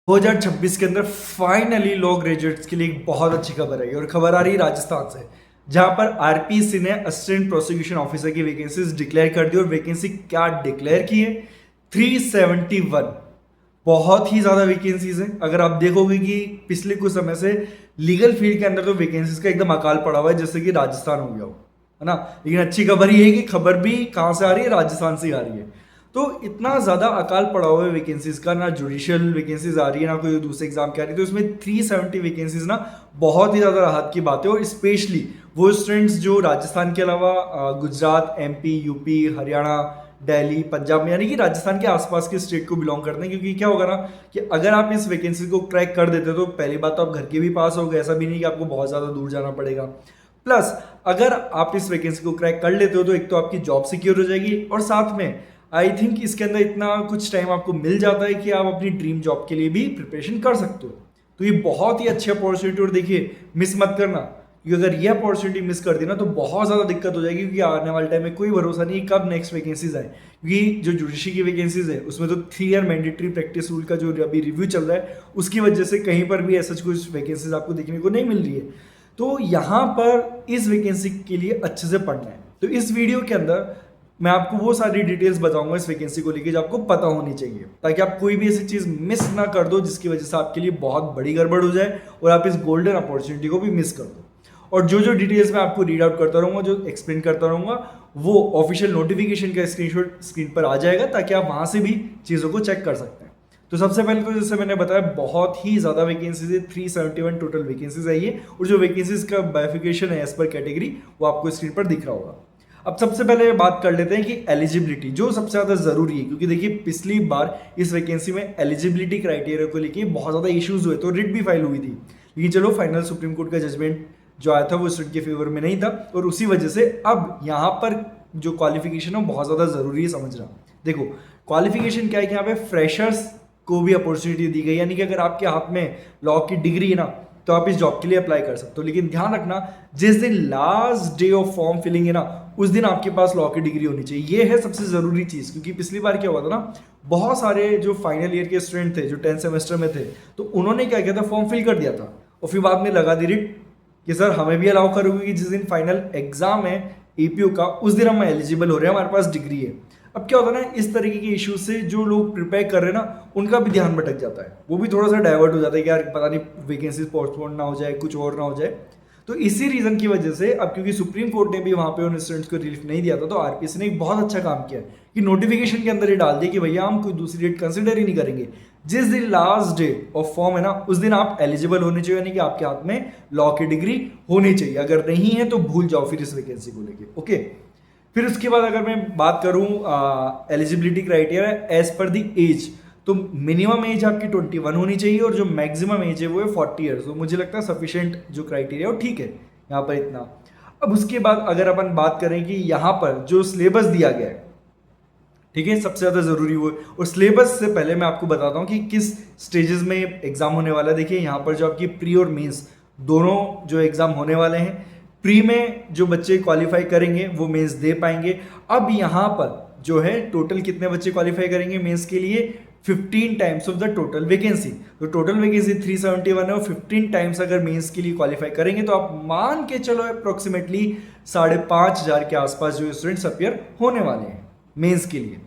2026 के अंदर finally law graduates के लिए एक बहुत अच्छी खबर आई और खबर आ रही है राजस्थान से, जहां पर आरपीसी ने असिस्टेंट प्रोसिक्यूशन ऑफिसर की वैकेंसीज डिक्लेयर कर दी। और वैकेंसी क्या डिक्लेयर की है? 371। बहुत ही ज्यादा वैकेंसीज है। अगर आप देखोगे कि पिछले कुछ समय से लीगल फील्ड के अंदर तो वैकेंसीज का एकदम अकाल पड़ा हुआ है, जैसे कि राजस्थान हो गया हो, है ना। लेकिन अच्छी खबर ये है कि खबर भी कहां से आ रही है? राजस्थान से ही आ रही है। तो इतना ज्यादा अकाल पड़ा हुआ है वैकेंसीज का, ना जुडिशियल वैकेंसीज आ रही है ना कोई दूसरे एग्जाम की आ रही है। तो इसमें 370 वैकेंसीज ना बहुत ही ज्यादा राहत की बात है। और स्पेशली वो स्टूडेंट्स जो राजस्थान के अलावा गुजरात, एमपी, यूपी, हरियाणा, दिल्ली, पंजाब में, यानी कि राजस्थान के आसपास के स्टेट को बिलोंग करते हैं। क्योंकि क्या होगा ना कि अगर आप इस वैकेंसी को क्रैक कर देते हो तो पहली बात तो आप घर के भी पास हो गए, ऐसा भी नहीं कि आपको बहुत ज्यादा दूर जाना पड़ेगा। प्लस अगर आप इस वैकेंसी को क्रैक कर लेते हो तो एक तो आपकी जॉब सिक्योर हो जाएगी, और साथ में आई थिंक इसके अंदर इतना कुछ टाइम आपको मिल जाता है कि आप अपनी ड्रीम जॉब के लिए भी प्रिपरेशन कर सकते हो। तो ये बहुत ही अच्छी अपॉर्चुनिटी, और देखिए मिस मत करना, क्योंकि अगर ये अपॉर्चुनिटी मिस कर दी ना तो बहुत ज़्यादा दिक्कत हो जाएगी। क्योंकि आने वाले टाइम में कोई भरोसा नहीं कब नेक्स्ट वैकेंसीज आए। क्योंकि जो जुडिशरी की वैकेंसीज है उसमें तो 3 ईयर मैंडेटरी प्रैक्टिस रूल का जो अभी रिव्यू चल रहा है उसकी वजह से कहीं पर भी ऐसा कुछ वैकेंसीज आपको देखने को नहीं मिल रही है। तो यहाँ पर इस वैकेंसी के लिए अच्छे से पढ़ना है। तो इस वीडियो के अंदर मैं आपको वो सारी डिटेल्स बताऊंगा इस वैकेंसी को लेके जो आपको पता होनी चाहिए, ताकि आप कोई भी ऐसी चीज मिस ना कर दो जिसकी वजह से आपके लिए बहुत बड़ी गड़बड़ हो जाए और आप इस गोल्डन अपॉर्चुनिटी को भी मिस कर दो। और जो जो डिटेल्स मैं आपको रीड आउट करता रहूंगा, जो एक्सप्लेन करता रहूंगा, वो ऑफिशियल नोटिफिकेशन का स्क्रीनशॉट स्क्रीन पर आ जाएगा, ताकि आप वहां से भी चीजों को चेक कर सकते हैं। तो सबसे पहले तो जैसे मैंने बताया बहुत ही ज्यादा वैकेंसीज है, 371 टोटल वैकेंसीज है ये। और जो वैकेंसीज का बाइफिकेशन है एज पर कैटेगरी वो आपको स्क्रीन पर दिख रहा होगा। अब सबसे पहले बात कर लेते हैं कि एलिजिबिलिटी जो सबसे ज्यादा जरूरी है, क्योंकि देखिए पिछली बार इस वैकेंसी में एलिजिबिलिटी क्राइटेरिया को लेके बहुत ज्यादा इश्यूज हुए, तो रिट भी फाइल हुई थी। लेकिन चलो फाइनल सुप्रीम कोर्ट का जजमेंट जो आया था वो स्टूडेंट के फेवर में नहीं था, और उसी वजह से अब यहाँ पर जो क्वालिफिकेशन है बहुत ज्यादा जरूरी है समझना। देखो क्वालिफिकेशन क्या है कि यहाँ पे फ्रेशर्स को भी अपॉर्चुनिटी दी गई, यानी कि अगर आपके हाथ में लॉ की डिग्री है ना तो आप इस जॉब के लिए अप्लाई कर सकते हो। लेकिन ध्यान रखना जिस दिन last day of form filling है ना उस दिन आपके पास लॉ की डिग्री होनी चाहिए। ये है सबसे जरूरी चीज, क्योंकि पिछली बार क्या हुआ था ना, बहुत सारे जो फाइनल ईयर के स्टूडेंट थे जो 10th सेमेस्टर में थे, तो उन्होंने क्या किया था, फॉर्म फिल कर दिया था और फिर बाद में लगा दी रिट कि सर हमें भी अलाउ करोगे कि जिस दिन फाइनल एग्जाम है एपीओ का उस दिन हम एलिजिबल हो रहे हैं, हमारे पास डिग्री है। अब क्या होता है ना, इस तरीके के इश्यूज से जो लोग प्रिपेयर कर रहे हैं ना उनका भी ध्यान भटक जाता है, वो भी थोड़ा सा डाइवर्ट हो जाता है कि यार पता नहीं वैकेंसीज पोस्टपोन ना हो जाए, कुछ और ना हो जाए। तो इसी रीजन की वजह से अब क्योंकि सुप्रीम कोर्ट ने भी वहां पे उन स्टूडेंट्स को रिलीफ नहीं दिया था, तो आरपीसी ने एक बहुत अच्छा काम किया कि नोटिफिकेशन के अंदर ये डाल दिया कि भैया हम कोई दूसरी डेट कंसिडर ही नहीं करेंगे। जिस दिन लास्ट डे ऑफ फॉर्म है ना उस दिन आप एलिजिबल होने चाहिए, यानी कि आपके हाथ में लॉ की डिग्री होनी चाहिए। अगर नहीं है तो भूल जाओ फिर इस वैकेंसी को लेके। ओके, फिर उसके बाद अगर मैं बात करूं एलिजिबिलिटी क्राइटेरिया एज पर दी एज, तो मिनिमम एज आपकी 21 होनी चाहिए और जो मैक्सिमम एज है वो है 40 ईयर्स। तो मुझे लगता है सफिशिएंट जो क्राइटेरिया वो ठीक है यहाँ पर इतना। अब उसके बाद अगर अपन बात करें कि यहाँ पर जो सिलेबस दिया गया है, ठीक है, सबसे ज्यादा जरूरी वो है। और सिलेबस से पहले मैं आपको बताता हूँ कि किस स्टेजेस में एग्जाम होने वाला है। देखिए यहाँ पर जो आपकी प्री और मेंस दोनों जो एग्जाम होने वाले हैं, प्री में जो बच्चे क्वालिफाई करेंगे वो मेंस दे पाएंगे। अब यहाँ पर जो है टोटल कितने बच्चे क्वालिफाई करेंगे मेंस के लिए? 15 times of the total vacancy. तो टोटल वैकेंसी 371 है और 15 टाइम्स अगर मेंस के लिए क्वालिफाई करेंगे तो आप मान के चलो अप्रोक्सीमेटली 5,500 के आसपास जो स्टूडेंट्स अपियर होने वाले हैं मेंस के लिए।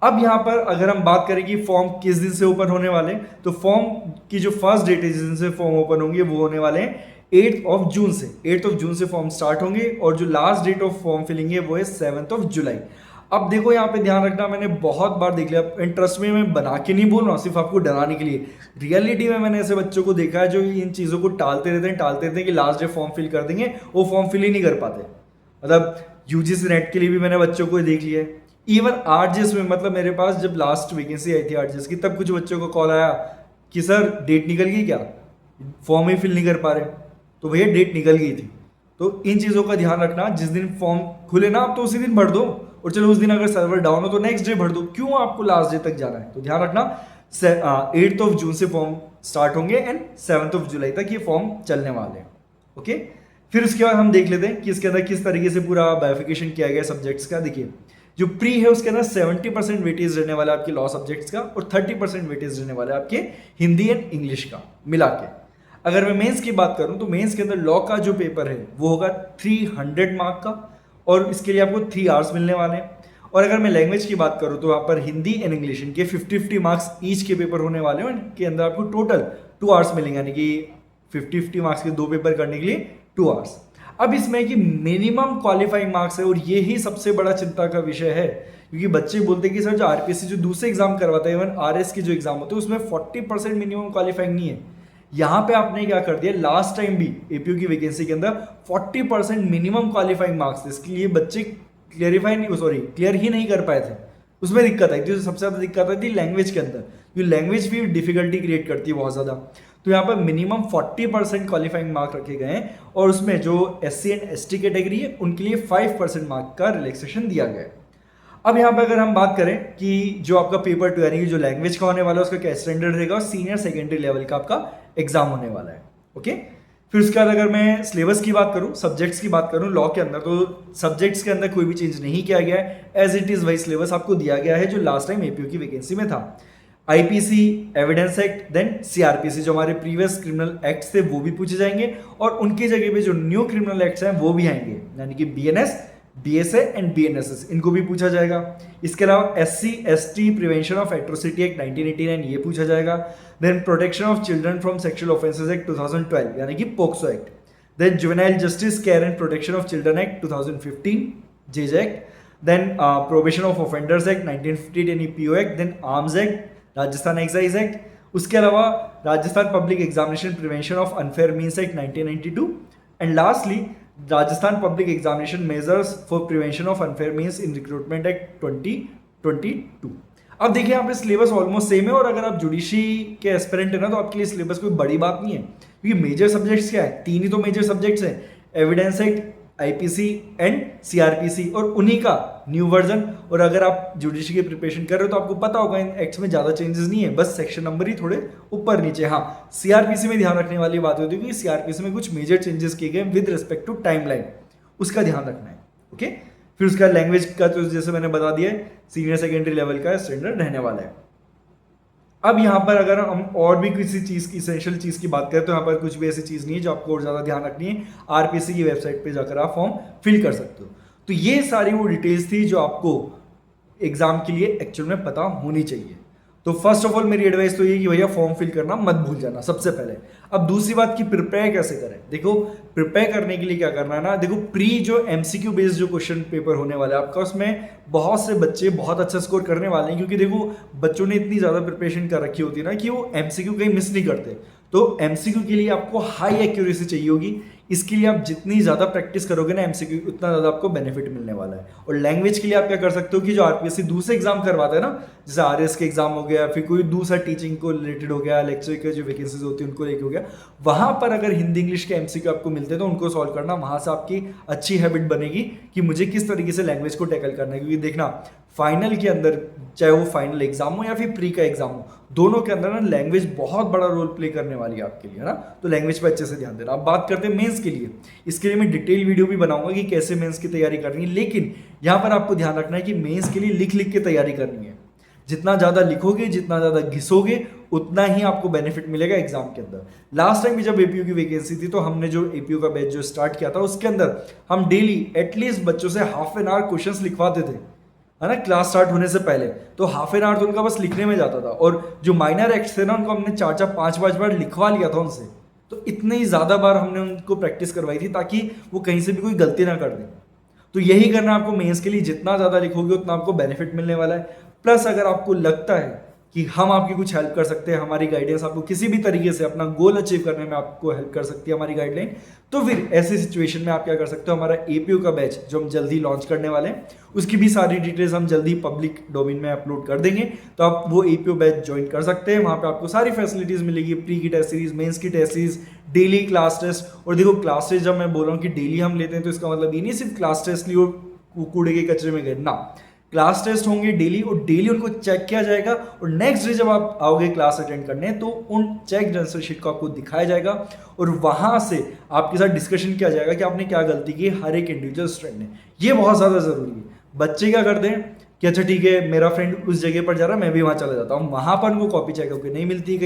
अब यहां पर अगर हम बात करें कि फॉर्म किस दिन से ओपन होने वाले हैं, तो फॉर्म की जो फर्स्ट डेट है जिस दिन से फॉर्म ओपन होंगे वो होने वाले हैं 8th ऑफ जून से। 8th ऑफ जून से फॉर्म स्टार्ट होंगे और जो last date of form filling है वो है 7th ऑफ जुलाई। अब देखो यहाँ पे ध्यान रखना, मैंने बहुत बार देख लिया, इंटरेस्ट में मैं बना के नहीं बोल रहा हूँ सिर्फ आपको डराने के लिए। रियलिटी में मैंने ऐसे बच्चों को देखा है जो इन चीज़ों को टालते रहते हैं कि लास्ट डे फॉर्म फिल कर देंगे, वो फॉर्म फिल ही नहीं कर पाते। मतलब यूजीसी नेट के लिए भी मैंने बच्चों को देख लिया है। इवन आरजेएस में, मतलब मेरे पास जब लास्ट वैकेंसी आई थी आरजेएस की, तब कुछ बच्चों को कॉल आया कि सर डेट निकल गई क्या, फॉर्म ही फिल नहीं कर पा रहे। तो भैया डेट निकल गई थी। तो इन चीज़ों का ध्यान रखना, जिस दिन फॉर्म खुले ना आप तो उसी दिन भर दो, और चलो उस दिन अगर सर्वर डाउन हो तो नेक्स्ट डे भर दो, क्यों आपको लास्ट डे तक जाना है। तो ध्यान रखना 8th ऑफ जून से फॉर्म स्टार्ट होंगे एंड 7th ऑफ जुलाई तक ये फॉर्म चलने वाले हैं। ओके, फिर उसके बाद हम देख लेते हैं कि इसके अंदर किस तरीके से पूरा बाइफिकेशन किया गया सब्जेक्ट्स का। देखिए जो प्री है उसके अंदर 70% वेटेज रहने वाला है आपके लॉ सब्जेक्ट्स का और 30% वेटेज रहने वाला है आपके हिंदी एंड इंग्लिश का मिला के। अगर मैं मेंस की बात करूं तो मेंस के अंदर लॉ का जो पेपर है वो होगा 300 मार्क का और इसके लिए आपको 3 आवर्स मिलने वाले हैं। और अगर मैं लैंग्वेज की बात करूं तो वहां पर हिंदी एंड इंग्लिश इनके 50-50 मार्क्स ईच के पेपर होने वाले हैं। इनके अंदर आपको टोटल 2 आवर्स मिलेंगे, यानी कि 50-50 मार्क्स के 2 पेपर करने के लिए 2 आवर्स। अब इसमें कि मिनिमम क्वालिफाइंग मार्क्स है और ये ही सबसे बड़ा चिंता का विषय है, क्योंकि बच्चे बोलते हैं कि सर जो आरपीएससी जो दूसरे एग्जाम करवाता है, इवन आरएस के जो एग्जाम होते हैं उसमें 40% मिनिमम क्वालिफाइंग नहीं है। यहाँ पे आपने क्या कर दिया, लास्ट टाइम भी एपीयू की वैकेंसी के अंदर 40% मिनिमम क्वालिफाइंग मार्क्स थे, इसके लिए बच्चे क्लियर ही नहीं कर पाए थे। उसमें दिक्कत आई थी, सबसे ज्यादा दिक्कत आई थी लैंग्वेज के अंदर, क्योंकि लैंग्वेज भी डिफिकल्टी क्रिएट करती है बहुत ज्यादा। तो यहाँ पर मिनिमम 40% क्वालिफाइंग मार्क रखे गए हैं और उसमें जो एससी एंड एसटी कैटेगरी है उनके लिए 5% मार्क का रिलैक्सेशन दिया गया है। अब यहाँ पर अगर हम बात करें कि जो आपका पेपर 2 यानी कि जो लैंग्वेज का होने वाला है उसका क्या स्टैंडर्ड रहेगा और सीनियर सेकेंडरी लेवल का आपका एग्जाम होने वाला है। ओके, फिर उसके बाद अगर मैं सिलेबस की बात करूं, सब्जेक्ट्स की बात करूं लॉ के अंदर, तो सब्जेक्ट्स के अंदर कोई भी चेंज नहीं किया गया है, एज इट इज वही सिलेबस आपको दिया गया है जो लास्ट टाइम एपीयू की वैकेंसी में था। IPC, evidence act, then CrPC, जो हमारे प्रीवियस क्रिमिनल एक्ट्स थे वो भी पूछे जाएंगे और उनकी जगह पे जो न्यू क्रिमिनल एक्ट्स हैं वो भी आएंगे, यानी कि बीएनएस, बीएसए एंड बीएनएसएस, इनको भी पूछा जाएगा। इसके अलावा SC ST prevention of atrocity act 1989 ये पूछा जाएगा। Then protection of children from sexual offences act 2012 यानी कि POCSO act. Then juvenile justice care and protection of children act 2015 JJ act. Then probation of offenders act 1958 यानी PO act. Then arms act, Rajasthan excise act. उसके अलावा Rajasthan public examination prevention of unfair means act 1992 and lastly Rajasthan public examination measures for prevention of unfair means in recruitment act 2022। अब देखिए यहाँ पे syllabus almost same है और अगर आप जुडिशरी के एस्पिरेंट है ना तो आपके लिए सिलेबस कोई बड़ी बात नहीं है, क्योंकि मेजर सब्जेक्ट्स क्या है, 3 ही तो मेजर सब्जेक्ट्स हैं, evidence act, IPC and CrPC और उन्हीं का न्यू वर्जन। और अगर आप जुडिशरी की प्रिपरेशन कर रहे हो तो आपको पता होगा इन एक्ट्स में ज्यादा चेंजेस नहीं है, बस सेक्शन नंबर ही थोड़े ऊपर नीचे। हाँ, सीआरपीसी में ध्यान रखने वाली बात होती है कि सीआरपीसी में कुछ मेजर चेंजेस किए गए विद रिस्पेक्ट टू टाइमलाइन, उसका ध्यान रखना है। ओके, फिर उसका लैंग्वेज का तो जैसे मैंने बता दिया सीनियर सेकेंडरी लेवल का स्टैंडर्ड रहने वाला है। अब यहाँ पर अगर हम और भी किसी चीज़ की इसेंशियल चीज़ की बात करें तो यहाँ पर कुछ भी ऐसी चीज़ नहीं है जो आपको और ज़्यादा ध्यान रखनी है। आरपीसी की वेबसाइट पे जाकर आप फॉर्म फिल कर सकते हो। तो ये सारी वो डिटेल्स थी जो आपको एग्जाम के लिए एक्चुअल में पता होनी चाहिए। तो फर्स्ट ऑफ ऑल मेरी एडवाइस तो ये कि भैया फॉर्म फिल करना मत भूल जाना सबसे पहले। अब दूसरी बात की प्रिपेयर कैसे करें, देखो प्रिपेयर करने के लिए क्या करना है ना, देखो प्री जो एमसीक्यू बेस्ड जो क्वेश्चन पेपर होने वाला है आपका, उसमें बहुत से बच्चे बहुत अच्छा स्कोर करने वाले हैं, क्योंकि देखो बच्चों ने इतनी ज़्यादा प्रिपरेशन कर रखी होती है ना कि वो एमसीक्यू कहीं मिस नहीं करते। तो एमसीक्यू के लिए आपको हाई एक्यूरेसी चाहिए होगी, इसके लिए आप जितनी ज़्यादा प्रैक्टिस करोगे ना एमसीक्यू, उतना ज़्यादा आपको बेनिफिट मिलने वाला है। और लैंग्वेज के लिए आप क्या कर सकते हो कि जो आरपीएससी दूसरे एग्जाम करवाता है ना, जैसे आरएस के एग्जाम हो गया, फिर कोई दूसरा टीचिंग को रिलेटेड हो गया, लेक्चर के जो वैकेंसीज होती है उनको लेके हो गया, वहाँ पर अगर हिंदी इंग्लिश के एमसीक्यू आपको मिलते हैं तो उनको सॉल्व करना, वहाँ से आपकी अच्छी हैबिट बनेगी कि मुझे किस तरीके से लैंग्वेज को टैकल करना है। क्योंकि देखना फाइनल के अंदर, चाहे वो फाइनल एग्जाम हो या फिर प्री का एग्जाम हो, दोनों के अंदर ना लैंग्वेज बहुत बड़ा रोल प्ले करने वाली है आपके लिए, है ना। तो लैंग्वेज पे अच्छे से ध्यान देना। अब बात करते हैं मेंस के लिए। इसके लिए मैं डिटेल वीडियो भी बनाऊंगा कि कैसे मेंस की तैयारी करनी है, लेकिन यहाँ पर आपको ध्यान रखना है कि मेंस के लिए लिख लिख के तैयारी करनी है। जितना ज़्यादा लिखोगे, जितना ज़्यादा घिसोगे, उतना ही आपको बेनिफिट मिलेगा एग्जाम के अंदर। लास्ट टाइम भी जब एपीयू की वैकेंसी थी तो हमने जो एपीयू का बैच जो स्टार्ट किया था उसके अंदर हम डेली एटलीस्ट बच्चों से हाफ एन आवर क्वेश्चंस लिखवाते थे, है ना, क्लास स्टार्ट होने से पहले। तो हाफ एन आवर तो उनका बस लिखने में जाता था, और जो माइनर एक्ट्स थे ना उनको हमने 4-4, 5-5 बार लिखवा लिया था उनसे। तो इतने ही ज़्यादा बार हमने उनको प्रैक्टिस करवाई थी ताकि वो कहीं से भी कोई गलती ना कर दें। तो यही करना आपको मेंस के लिए, जितना ज़्यादा लिखोगे उतना आपको बेनिफिट मिलने वाला है। प्लस अगर आपको लगता है कि हम आपकी कुछ हेल्प कर सकते हैं, हमारी गाइडेंस आपको किसी भी तरीके से अपना गोल अचीव करने में आपको हेल्प कर सकती है हमारी गाइडलाइन, तो फिर ऐसी सिचुएशन में आप क्या कर सकते हो, हमारा एपीयू का बैच जो हम जल्दी लॉन्च करने वाले हैं उसकी भी सारी डिटेल्स हम जल्दी पब्लिक डोमेन में अपलोड कर देंगे। तो आप वो एपीयू बैच ज्वाइन कर सकते हैं, वहाँ पे आपको सारी फैसिलिटीज मिलेगी, प्री की टेस्ट सीरीज, मेंस की test series, daily class test. और देखो क्लास टेस्ट जब मैं बोल रहा हूँ कि डेली हम लेते हैं तो इसका मतलब ये नहीं सिर्फ क्लास टेस्ट लिए और कूड़े के कचरे में गए ना, क्लास टेस्ट होंगे डेली और डेली उनको चेक किया जाएगा। और नेक्स्ट डे जब आप आओगे क्लास अटेंड करने तो उन चेक आंसर शीट को आपको दिखाया जाएगा और वहां से आपके साथ डिस्कशन किया जाएगा कि आपने क्या गलती की हर एक इंडिविजुअल स्टूडेंट ने। ये बहुत ज़्यादा ज़रूरी है। बच्चे क्या करते हैं कि अच्छा ठीक है, मेरा फ्रेंड उस जगह पर जा रहा है, मैं भी वहाँ चला जाता हूँ, वहाँ पर उनको कॉपी चेक होकर नहीं मिलती है।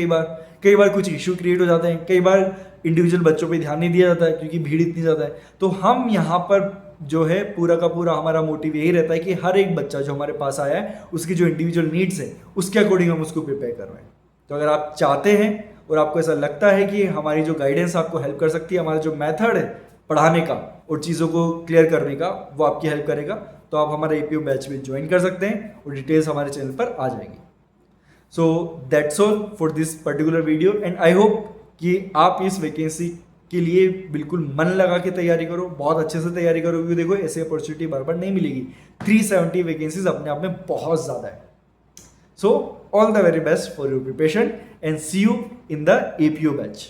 कई बार कुछ इशू क्रिएट हो जाते हैं, कई बार इंडिविजुअल बच्चों पे ध्यान नहीं दिया जाता है क्योंकि भीड़ इतनी ज़्यादा है। तो हम यहाँ पर जो है पूरा का पूरा हमारा मोटिव यही रहता है कि हर एक बच्चा जो हमारे पास आया है उसकी जो इंडिविजुअल नीड्स है उसके अकॉर्डिंग हम उसको प्रिपेयर कर रहे हैं। तो अगर आप चाहते हैं और आपको ऐसा लगता है कि हमारी जो गाइडेंस आपको हेल्प कर सकती है, हमारा जो मेथड है पढ़ाने का और चीज़ों को क्लियर करने का वो आपकी हेल्प करेगा, तो आप हमारा एपीओ बैच में ज्वाइन कर सकते हैं और डिटेल्स हमारे चैनल पर आ जाएंगी। So that's all for this particular video and I hope कि आप इस वैकेंसी के लिए बिल्कुल मन लगा के तैयारी करो, बहुत अच्छे से तैयारी करो, क्योंकि देखो ऐसी अपॉर्चुनिटी बार बार नहीं मिलेगी। 370 वैकेंसीज अपने आप में बहुत ज़्यादा है। So all the very best for your preparation and see you in the APO batch.